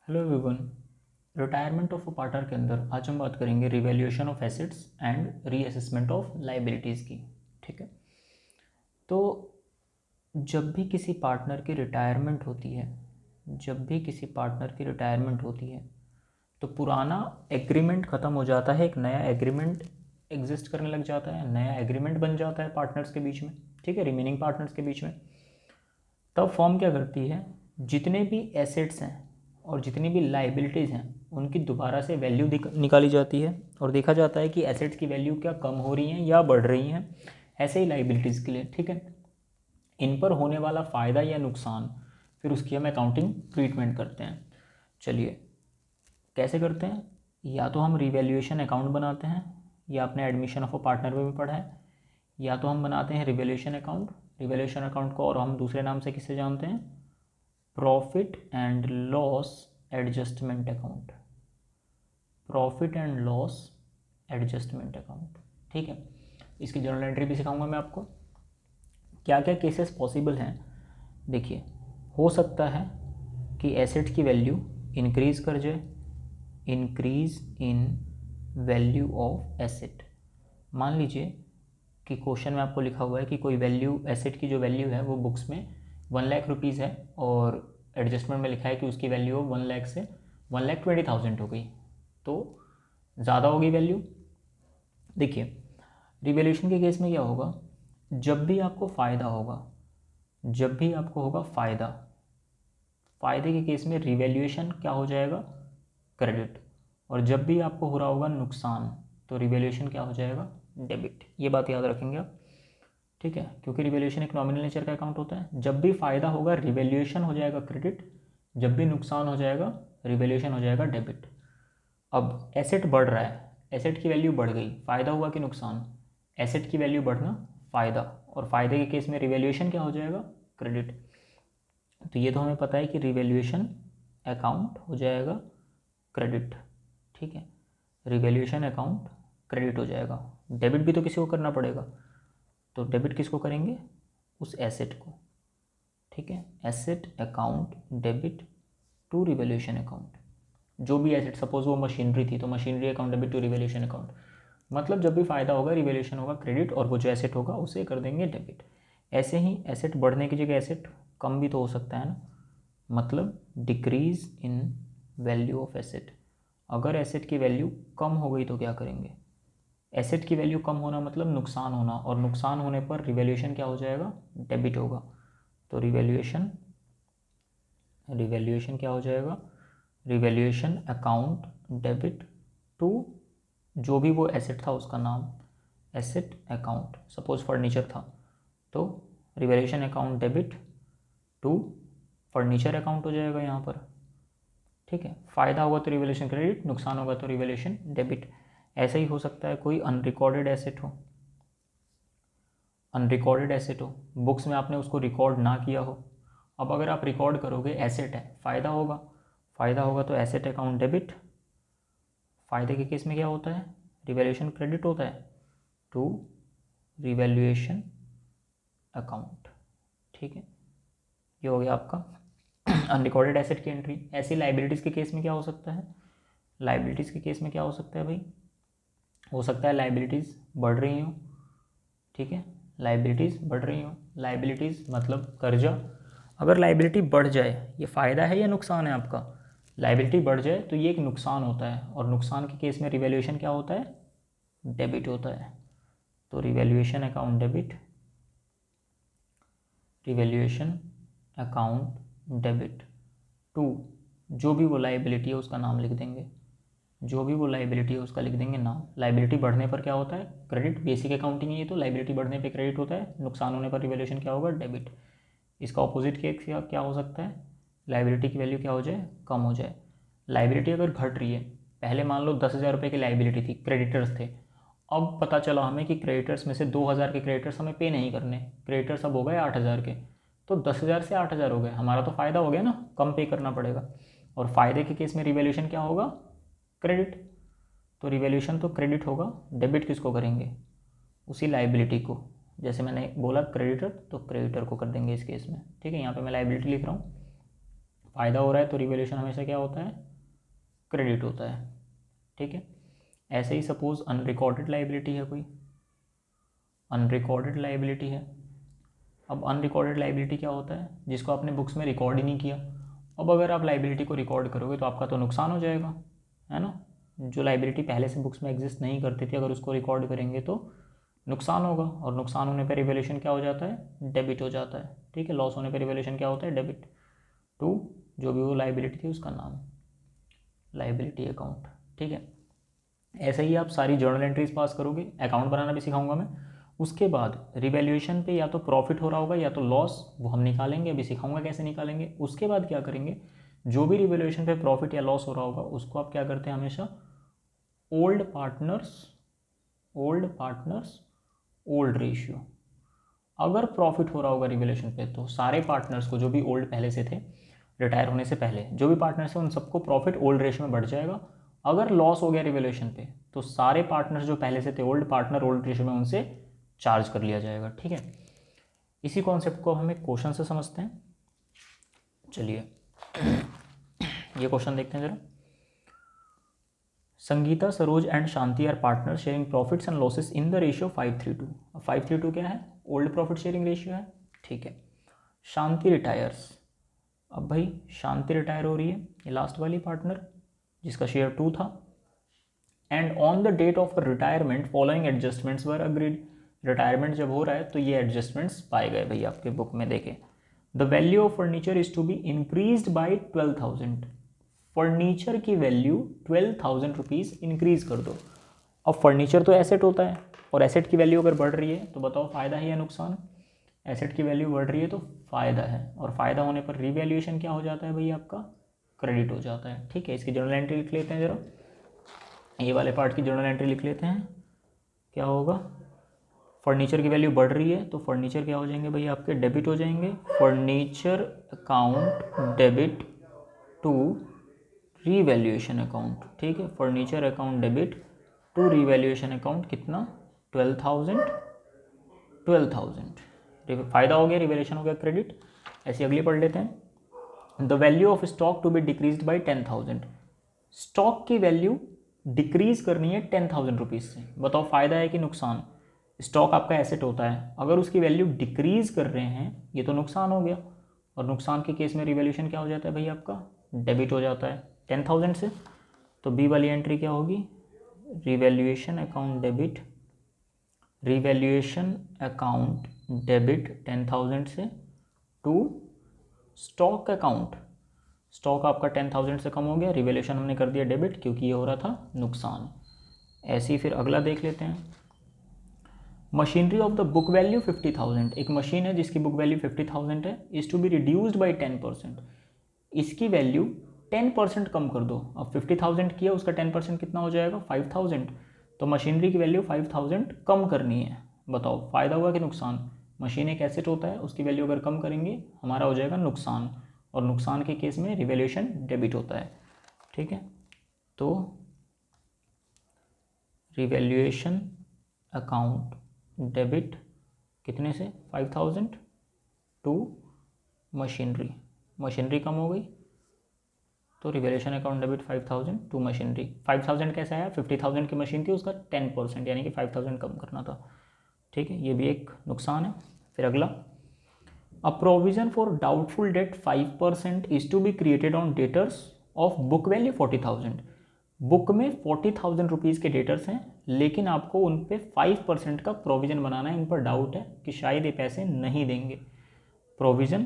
Hello everyone. Retirement of a partner के अंदर आज हम बात करेंगे revaluation of assets and reassessment of liabilities की। ठीक है, तो जब भी किसी पार्टनर की रिटायरमेंट होती है तो पुराना एग्रीमेंट ख़त्म हो जाता है, एक नया एग्रीमेंट एग्जिस्ट करने लग जाता है, नया एग्रीमेंट बन जाता है पार्टनर्स के बीच में। ठीक है, रिमेनिंग पार्टनर्स के बीच में। तब फर्म क्या करती है, जितने भी एसेट्स हैं और जितनी भी लाइबिलिटीज़ हैं उनकी दोबारा से वैल्यू निकाली जाती है और देखा जाता है कि एसेट्स की वैल्यू क्या कम हो रही हैं या बढ़ रही हैं। ऐसे ही लाइबिलिटीज़ के लिए, ठीक है, इन पर होने वाला फ़ायदा या नुकसान फिर उसकी हम अकाउंटिंग ट्रीटमेंट करते हैं। चलिए कैसे करते हैं, या तो हम रिवैल्यूएशन अकाउंट बनाते हैं, या आपने एडमिशन ऑफ अ पार्टनर में भी पढ़ा है, या तो हम बनाते हैं रिवैल्यूएशन अकाउंट। रिवैल्यूएशन अकाउंट को और हम दूसरे नाम से किससे जानते हैं, profit and loss adjustment account. Profit and loss adjustment account. ठीक है, इसकी जर्नल एंट्री भी सिखाऊंगा मैं आपको। क्या क्या केसेस पॉसिबल हैं, देखिए, हो सकता है कि एसेट की वैल्यू इंक्रीज कर जाए, increase in value of asset. मान लीजिए कि क्वेश्चन में आपको लिखा हुआ है कि कोई वैल्यू, एसेट की जो वैल्यू है वो बुक्स में 1,00,000 रुपीज़ है और एडजस्टमेंट में लिखा है कि उसकी वैल्यू 1,00,000 से 1,20,000 हो गई, तो ज़्यादा होगी वैल्यू। देखिए, रिवैल्यूएशन के केस में क्या होगा, जब भी आपको फ़ायदा होगा, जब भी आपको होगा फ़ायदा, फ़ायदे के केस में रिवैल्यूएशन क्या हो जाएगा, क्रेडिट। और जब भी आपको हो रहा होगा नुकसान तो रिवैल्यूएशन क्या हो जाएगा, डेबिट। ये बात याद रखेंगे आप। ठीक है, क्योंकि रिवैल्यूएशन एक नॉमिनल नेचर का अकाउंट होता है। जब भी फ़ायदा होगा रिवैल्यूएशन हो जाएगा क्रेडिट, जब भी नुकसान हो जाएगा रिवैल्यूएशन हो जाएगा डेबिट। अब एसेट बढ़ रहा है, एसेट की वैल्यू बढ़ गई, फ़ायदा हुआ कि नुकसान, एसेट की वैल्यू बढ़ना फ़ायदा, और फ़ायदे के केस में रिवैल्यूएशन क्या हो जाएगा, क्रेडिट। तो ये तो हमें पता है कि रिवैल्यूएशन अकाउंट हो जाएगा क्रेडिट। ठीक है, रिवैल्यूएशन अकाउंट क्रेडिट हो जाएगा। डेबिट भी तो किसी को करना पड़ेगा, तो डेबिट किसको करेंगे, उस एसेट को। ठीक है, asset account debit to revaluation account. जो भी एसेट, सपोज वो मशीनरी थी तो machinery account debit to revaluation account. मतलब जब भी फ़ायदा होगा रिवैल्यूएशन होगा क्रेडिट, और वो जो एसेट होगा उसे कर देंगे डेबिट। ऐसे ही एसेट बढ़ने की जगह एसेट कम भी तो हो सकता है ना, मतलब decrease in value of asset. अगर एसेट की वैल्यू कम हो गई तो क्या करेंगे, एसेट की वैल्यू कम होना मतलब नुकसान होना, और नुकसान होने पर रिवैल्यूएशन क्या हो जाएगा, डेबिट होगा। तो रिवैल्यूएशन, रिवैल्यूएशन क्या हो जाएगा, रिवैल्यूएशन अकाउंट डेबिट टू जो भी वो एसेट था उसका नाम, एसेट अकाउंट। सपोज फर्नीचर था तो revaluation account debit to furniture account हो जाएगा यहाँ पर। ठीक है, फ़ायदा होगा तो रिवैल्यूएशन क्रेडिट, नुकसान होगा तो रिवैल्यूएशन डेबिट। ऐसा ही हो सकता है कोई अनरिकॉर्डेड एसेट हो, अनरिकॉर्डेड एसेट हो, बुक्स में आपने उसको रिकॉर्ड ना किया हो। अब अगर आप रिकॉर्ड करोगे, एसेट है, फ़ायदा होगा, फ़ायदा होगा तो एसेट अकाउंट डेबिट। फ़ायदे के केस में क्या होता है, रिवैल्यूएशन क्रेडिट होता है टू रिवैल्यूएशन अकाउंट। ठीक है, ये हो गया आपका अनरिकॉर्डेड एसेट की एंट्री। ऐसी लाइबिलिटीज़ के केस में क्या हो सकता है, लाइबिलिटीज़ के केस में क्या हो सकता है भाई, हो सकता है लाइबिलिटीज़ बढ़ रही हो। ठीक है, लाइबिलिटीज़ बढ़ रही हो, लाइबिलिटीज़ मतलब कर्जा। अगर लाइबिलिटी बढ़ जाए, ये फ़ायदा है या नुकसान है आपका, लाइबिलिटी बढ़ जाए तो ये एक नुकसान होता है, और नुकसान के केस में रिवैल्यूएशन क्या होता है, डेबिट होता है। तो revaluation account debit, revaluation account debit to जो भी वो लाइबिलिटी है उसका नाम लिख देंगे, जो भी वो लाइबिलिटी है उसका लिख देंगे नाम। लाइबिलिटी बढ़ने पर क्या होता है, क्रेडिट। बेसिक अकाउंटिंग है ये, तो लाइबिलिटी बढ़ने पे क्रेडिट होता है, नुकसान होने पर रिवैल्यूएशन क्या होगा, डेबिट। इसका ऑपोजिट केस क्या हो सकता है, लाइबिलिटी की वैल्यू क्या हो जाए, कम हो जाए। लाइबिलिटी अगर घट रही है, पहले मान लो 10,000 रुपये की लाइबिलिटी थी, क्रेडिटर्स थे, अब पता चला हमें कि क्रेडिटर्स में से 2,000 के क्रेडिटर्स हमें पे नहीं करने, क्रेडिटर्स अब हो गए 8,000 के, तो 10,000 से 8,000 हो गए, हमारा तो फ़ायदा हो गया ना, कम पे करना पड़ेगा। और फ़ायदे के केस में रिवैल्यूएशन क्या होगा, क्रेडिट। तो रिवैल्यूएशन तो क्रेडिट होगा, डेबिट किसको करेंगे, उसी लाइबिलिटी को। जैसे मैंने बोला क्रेडिटर, तो क्रेडिटर को कर देंगे इस केस में। ठीक है, यहाँ पे मैं लाइबिलिटी लिख रहा हूँ, फ़ायदा हो रहा है तो रिवैल्यूएशन हमेशा क्या होता है, क्रेडिट होता है, ठीक है। ऐसे ही सपोज अनरिकॉर्डेड लाइबिलिटी है, कोई अनरिकॉर्डेड लाइबिलिटी है। अब अनरिकॉर्डेड लाइबिलिटी क्या होता है, जिसको आपने बुक्स में रिकॉर्ड ही नहीं किया। अब अगर आप लाइबिलिटी को रिकॉर्ड करोगे तो आपका तो नुकसान हो जाएगा, है ना। जो लाइबिलिटी पहले से बुक्स में एग्जिस्ट नहीं करती थी, अगर उसको रिकॉर्ड करेंगे तो नुकसान होगा, और नुकसान होने पर रिवैल्यूएशन क्या हो जाता है, डेबिट हो जाता है, ठीक है। लॉस होने पर रिवैल्यूएशन क्या होता है, डेबिट टू जो भी वो लाइबिलिटी थी उसका नाम, लाइबिलिटी अकाउंट, ठीक है। ऐसे ही आप सारी जर्नल एंट्रीज पास करोगे, अकाउंट बनाना भी सिखाऊंगा मैं। उसके बाद रिवैल्यूएशन पे या तो प्रॉफिट हो रहा होगा या तो लॉस, वो हम निकालेंगे, अभी सिखाऊंगा कैसे निकालेंगे। उसके बाद क्या करेंगे, जो भी रिवैल्यूएशन पे प्रॉफिट या लॉस हो रहा होगा उसको आप क्या करते हैं हमेशा, ओल्ड पार्टनर्स ओल्ड रेशियो। अगर प्रॉफिट हो रहा होगा रिवैल्यूएशन पे तो सारे पार्टनर्स को, जो भी ओल्ड पहले से थे, रिटायर होने से पहले जो भी पार्टनर्स हैं उन सबको प्रॉफिट ओल्ड रेशियो में बढ़ जाएगा। अगर लॉस हो गया रिवैल्यूएशन पे तो सारे पार्टनर्स जो पहले से थे ओल्ड पार्टनर ओल्ड रेशियो में, उनसे चार्ज कर लिया जाएगा, ठीक है। इसी कॉन्सेप्ट को हम एक क्वेश्चन से समझते हैं। चलिए ये क्वेश्चन देखते हैं जरा। Sangeeta, Saroj and Shanti are partner sharing profits and losses in the ratio 5:3:2। 5:3:2 क्या है, ओल्ड प्रॉफिट शेयरिंग रेशियो है, ठीक है। शांति रिटायर्स, अब भाई शांति रिटायर हो रही है, ये लास्ट वाली पार्टनर जिसका शेयर 2 था। And on the date of retirement following adjustments were agreed. Retirement जब हो रहा है तो ये एडजस्टमेंट्स पाए गए भाई आपके बुक में, देखें। The value of furniture is to be increase by 12,000। Furniture की वैल्यू 12,000 रुपीज़ इंक्रीज कर दो। अब फर्नीचर तो एसेट होता है, और एसेट की वैल्यू अगर बढ़ रही है तो बताओ फ़ायदा है या नुकसान। एसेट की वैल्यू बढ़ रही है तो फ़ायदा है, और फ़ायदा होने पर रिवैल्यूएशन क्या हो जाता है भाई आपका, क्रेडिट हो जाता है, ठीक है। इसकी जर्नल एंट्री लिख लेते हैं जरा, ये वाले पार्ट की जर्नल एंट्री लिख लेते हैं। क्या होगा, फर्नीचर की वैल्यू बढ़ रही है तो फर्नीचर क्या हो जाएंगे भाई आपके, डेबिट हो जाएंगे। Furniture account debit to revaluation account, ठीक है। Furniture account debit to revaluation account, कितना, 12,000 फ़ायदा हो गया, रिवैल्यूएशन हो गया क्रेडिट। ऐसी अगली पढ़ लेते हैं। The value of stock to be decrease by 10,000। Stock की वैल्यू डिक्रीज करनी है 10,000 रुपीज़ से, बताओ फ़ायदा है कि नुकसान। स्टॉक आपका एसेट होता है, अगर उसकी वैल्यू डिक्रीज कर रहे हैं ये तो नुकसान हो गया, और नुकसान के केस में रिवैल्यूएशन क्या हो जाता है भाई आपका, डेबिट हो जाता है 10,000 से। तो बी वाली एंट्री क्या होगी, revaluation account debit, revaluation account debit 10,000 से टू स्टॉक अकाउंट। स्टॉक आपका 10,000 से कम हो गया, रिवैल्यूएशन हमने कर दिया डेबिट क्योंकि ये हो रहा था नुकसान। ऐसे ही फिर अगला देख लेते हैं। Machinery of the book value 50,000। एक मशीन है जिसकी बुक वैल्यू 50,000 है, is to be reduced by 10%। इसकी वैल्यू 10% कम कर दो। अब 50,000 किया, उसका 10% कितना हो जाएगा, 5,000। तो मशीनरी की वैल्यू 5,000 कम करनी है, बताओ फ़ायदा हुआ कि नुकसान। मशीन एक एसेट होता है, उसकी वैल्यू अगर कम करेंगे हमारा हो जाएगा नुकसान, और नुकसान के केस में रिवैल्यूएशन डेबिट होता है, ठीक है। तो रिवैल्यूएशन अकाउंट डेबिट कितने से, 5,000 टू मशीनरी, मशीनरी कम हो गई तो revaluation account debit 5,000 to machinery. 5,000 कैसे आया, 50,000 की मशीन थी, उसका 10% यानी कि 5,000 कम करना था, ठीक है। ये भी एक नुकसान है। फिर अगला, a provision for doubtful debt 5% is to be created on debtors of book value 40,000। Book में 40,000 रुपीज़ के डेटर्स हैं, लेकिन आपको उन पे 5% का प्रोविज़न बनाना है। इन पर डाउट है कि शायद ये पैसे नहीं देंगे। प्रोविज़न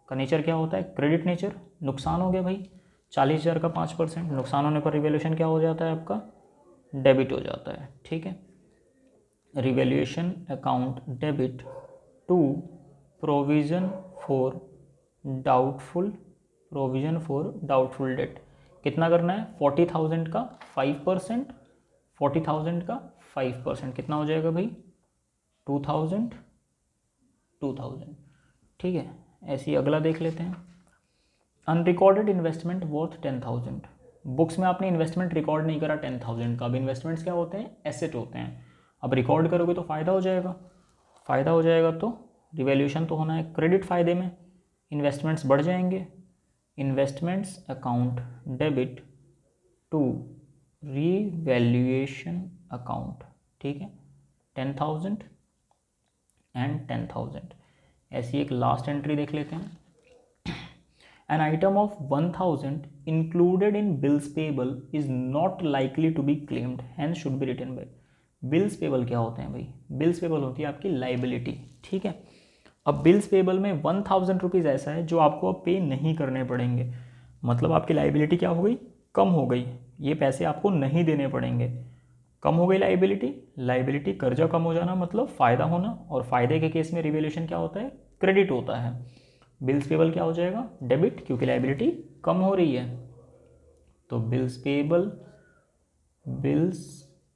का नेचर क्या होता है, क्रेडिट नेचर। नुकसान हो गया भाई 40,000 का 5%, नुकसान होने पर रिवैल्यूएशन क्या हो जाता है आपका, डेबिट हो जाता है, ठीक है। Revaluation account debit to provision for doubtful debt, कितना करना है, 40,000 का 5%, 40,000 का 5% कितना हो जाएगा भाई, 2,000, ठीक है। ऐसे ही अगला देख लेते हैं। Unrecorded investment worth 10,000। बुक्स में आपने इन्वेस्टमेंट रिकॉर्ड नहीं करा 10,000 का। अब इन्वेस्टमेंट्स क्या होते हैं, एसेट होते हैं। अब रिकॉर्ड करोगे तो फ़ायदा हो जाएगा, फ़ायदा हो जाएगा तो रिवैल्यूएशन तो होना है क्रेडिट, फ़ायदे में इन्वेस्टमेंट्स बढ़ जाएंगे, investments account debit to revaluation account, ठीक है, 10,000 एंड 10,000। ऐसी एक लास्ट एंट्री देख लेते हैं। An item of 1,000 included in bills payable is not likely to be claimed hence should be written by. Bills payable क्या होते हैं भाई? बिल्स पेबल होती है आपकी लाइबिलिटी, ठीक है। अब बिल्स पेबल में 1,000 रुपीज़ ऐसा है जो आपको अब पे नहीं करने पड़ेंगे, मतलब आपकी लाइबिलिटी क्या हो गई? कम हो गई, ये पैसे आपको नहीं देने पड़ेंगे। कम हो गई लाइबिलिटी, लाइबिलिटी कर्जा कम हो जाना मतलब फ़ायदा होना, और फ़ायदे के केस में रिवैल्यूएशन क्या होता है? क्रेडिट होता है। बिल्स पेबल क्या हो जाएगा? डेबिट, क्योंकि लाइबिलिटी कम हो रही है। तो bills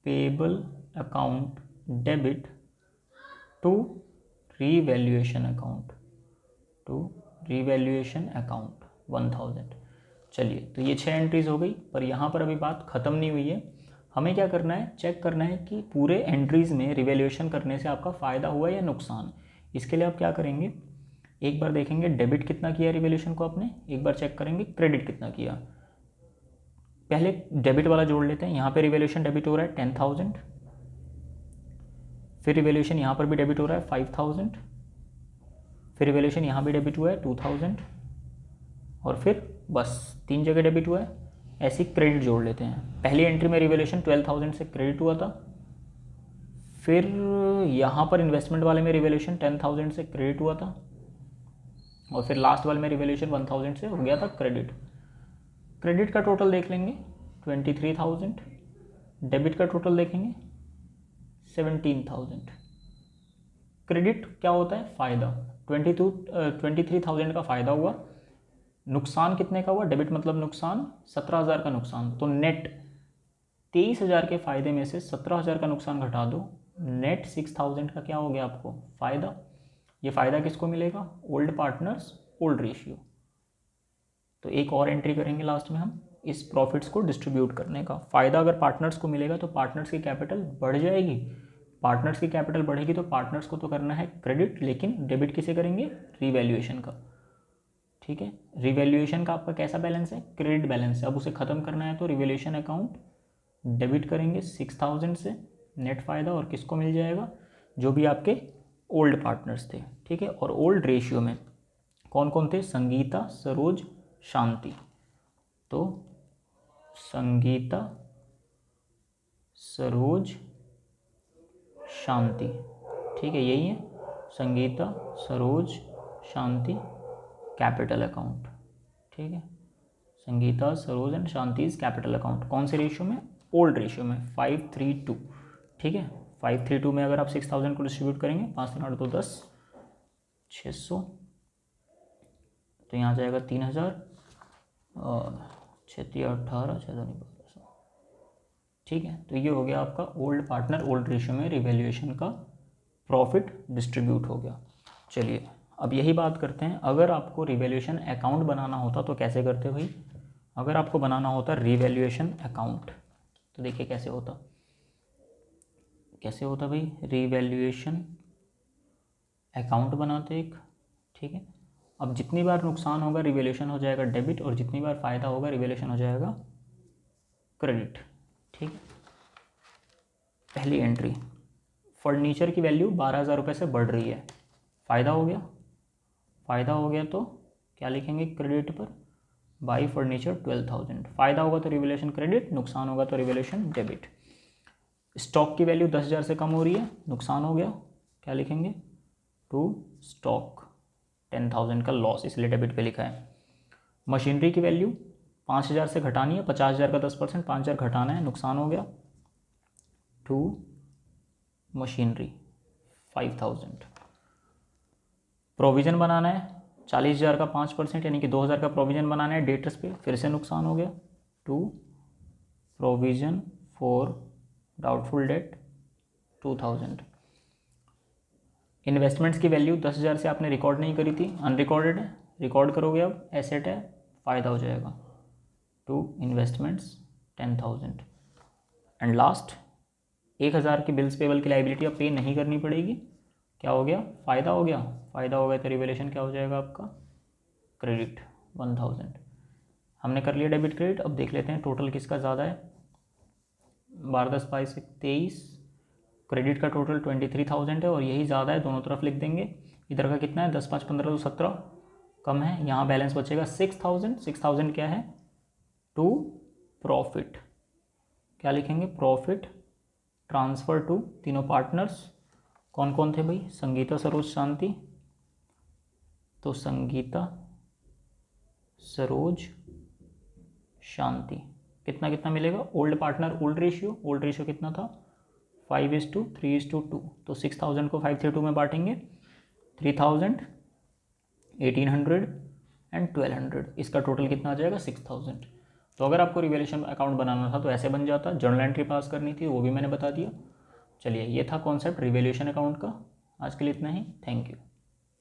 payable account debit to revaluation account 1,000। चलिए, तो ये 6 एंट्रीज हो गई, पर यहाँ पर अभी बात ख़त्म नहीं हुई है। हमें क्या करना है? चेक करना है कि पूरे एंट्रीज़ में रिवैल्यूएशन करने से आपका फ़ायदा हुआ या नुकसान। इसके लिए आप क्या करेंगे? एक बार देखेंगे डेबिट कितना किया रिवैल्यूएशन को आपने, एक बार चेक करेंगे क्रेडिट कितना किया। पहले डेबिट वाला जोड़ लेते हैं। यहाँ पे रिवैल्यूएशन डेबिट हो रहा है 10,000, फिर रिवैल्यूएशन यहाँ पर भी डेबिट हो रहा है 5,000, फिर रिवैल्यूएशन यहाँ भी डेबिट हुआ है 2,000, और फिर बस 3 जगह डेबिट हुआ है। ऐसी क्रेडिट जोड़ लेते हैं। पहली एंट्री में रिवैल्यूएशन 12,000 से क्रेडिट हुआ था, फिर यहाँ पर इन्वेस्टमेंट वाले में रिवैल्यूएशन 10,000 से क्रेडिट हुआ था, और फिर लास्ट वाले में रिवैल्यूएशन 1,000 से हो गया था क्रेडिट। क्रेडिट का टोटल देख लेंगे 23,000, डेबिट का टोटल देखेंगे 17,000। क्रेडिट क्या होता है? फ़ायदा। 23,000 का फ़ायदा हुआ। नुकसान कितने का हुआ? डेबिट मतलब नुकसान 17,000 का नुकसान। तो नेट 23,000 के फ़ायदे में से 17,000 का नुकसान घटा दो, नेट 6,000 का क्या हो गया आपको? फ़ायदा। ये फ़ायदा किसको मिलेगा? Old partners, old ratio. तो एक और एंट्री करेंगे लास्ट में हम इस प्रॉफिट्स को डिस्ट्रीब्यूट करने का। फ़ायदा अगर पार्टनर्स को मिलेगा तो पार्टनर्स की कैपिटल बढ़ जाएगी। पार्टनर्स की कैपिटल बढ़ेगी तो पार्टनर्स को तो करना है क्रेडिट, लेकिन डेबिट किसे करेंगे? रीवैल्यूएशन का, ठीक है। रिवैल्यूएशन का आपका कैसा बैलेंस है? क्रेडिट बैलेंस है। अब उसे ख़त्म करना है तो रिवैल्यूएशन अकाउंट डेबिट करेंगे 6,000 से नेट फ़ायदा, और किसको मिल जाएगा? जो भी आपके ओल्ड पार्टनर्स थे, ठीक है। और ओल्ड रेशियो में कौन कौन थे? संगीता, सरोज, शांति। तो संगीता, सरोज, शांति, ठीक है, यही है। संगीता, सरोज, शांति, कैपिटल अकाउंट, ठीक है। Sangeeta, Saroj and Shanti is capital account. कौन से रेशियो में? ओल्ड रेशियो में 5:3:2, ठीक है। 5:3:2 में अगर आप 6,000 को डिस्ट्रीब्यूट करेंगे, 5×3=10, 600, तो यहाँ जाएगा 3,000, और 6×3=18, 6×2=1200, ठीक है। तो ये हो गया आपका ओल्ड पार्टनर ओल्ड रेशियो में रिवैल्यूएशन का प्रॉफिट डिस्ट्रीब्यूट हो गया। चलिए, अब यही बात करते हैं, अगर आपको रिवैल्यूएशन अकाउंट बनाना होता तो कैसे करते भाई? अगर आपको बनाना होता रिवैल्यूएशन अकाउंट, तो देखिए कैसे होता भाई? रिवैल्यूएशन अकाउंट बनाते एक, ठीक है। अब जितनी बार नुकसान होगा रिवैल्यूएशन हो जाएगा डेबिट, और जितनी बार फ़ायदा होगा रिवैल्यूएशन हो जाएगा क्रेडिट, ठीक है। पहली एंट्री, फर्नीचर की वैल्यू 12,000 रुपये से बढ़ रही है, फ़ायदा हो गया तो क्या लिखेंगे क्रेडिट पर? By furniture 12,000। फ़ायदा होगा तो रिवैल्यूएशन क्रेडिट, नुकसान होगा तो रिवैल्यूएशन डेबिट। स्टॉक की वैल्यू 10,000 से कम हो रही है, नुकसान हो गया, क्या लिखेंगे? टू स्टॉक 10,000 का लॉस, इसलिए डेबिट पे लिखा है। मशीनरी की वैल्यू 5,000 से घटानी है, 50,000 का 10%, 5,000 घटाना है, नुकसान हो गया, टू मशीनरी 5,000। प्रोविज़न बनाना है, 40,000 का 5% यानी कि 2,000 का प्रोविज़न बनाना है डेटर्स पे, फिर से नुकसान हो गया, to provision for doubtful debt 2,000। Investments की वैल्यू 10,000 से आपने रिकॉर्ड नहीं करी थी, अनरिकॉर्डेड है, रिकॉर्ड करोगे अब, एसेट है, फ़ायदा हो जाएगा, टू इन्वेस्टमेंट्स 10,000। एंड लास्ट 1,000 की बिल्स पेबल की लाइबिलिटी अब पे नहीं करनी पड़ेगी, क्या हो गया? फ़ायदा हो गया तो रिवैल्यूएशन क्या हो जाएगा आपका? क्रेडिट 1,000। हमने कर लिया डेबिट क्रेडिट। अब देख लेते हैं टोटल किसका ज़्यादा है। 12 10 23, क्रेडिट का टोटल 23,000 है और यही ज़्यादा है, दोनों तरफ लिख देंगे। इधर का कितना है, 10 5 15 तो 17 कम है। यहाँ बैलेंस बचेगा 6,000। 6,000 क्या है, टू प्रॉफिट। क्या लिखेंगे, प्रॉफिट ट्रांसफ़र टू तीनों पार्टनर्स। कौन कौन थे भाई, संगीता सरोज शांति। तो संगीता सरोज शांति कितना कितना मिलेगा, ओल्ड पार्टनर ओल्ड रेशियो कितना था, 5:3:2। तो 6,000 को 5 से 2 में बांटेंगे, 3,000 1,800 एंड 1,200। इसका टोटल कितना आ जाएगा, 6,000। तो अगर आपको रिवैल्यूएशन अकाउंट बनाना था तो ऐसे बन जाता। जर्नल एंट्री पास करनी थी वो भी मैंने बता दिया। चलिए ये था कॉन्सेप्ट रिवैल्यूएशन अकाउंट का। आज के लिए इतना ही, थैंक यू।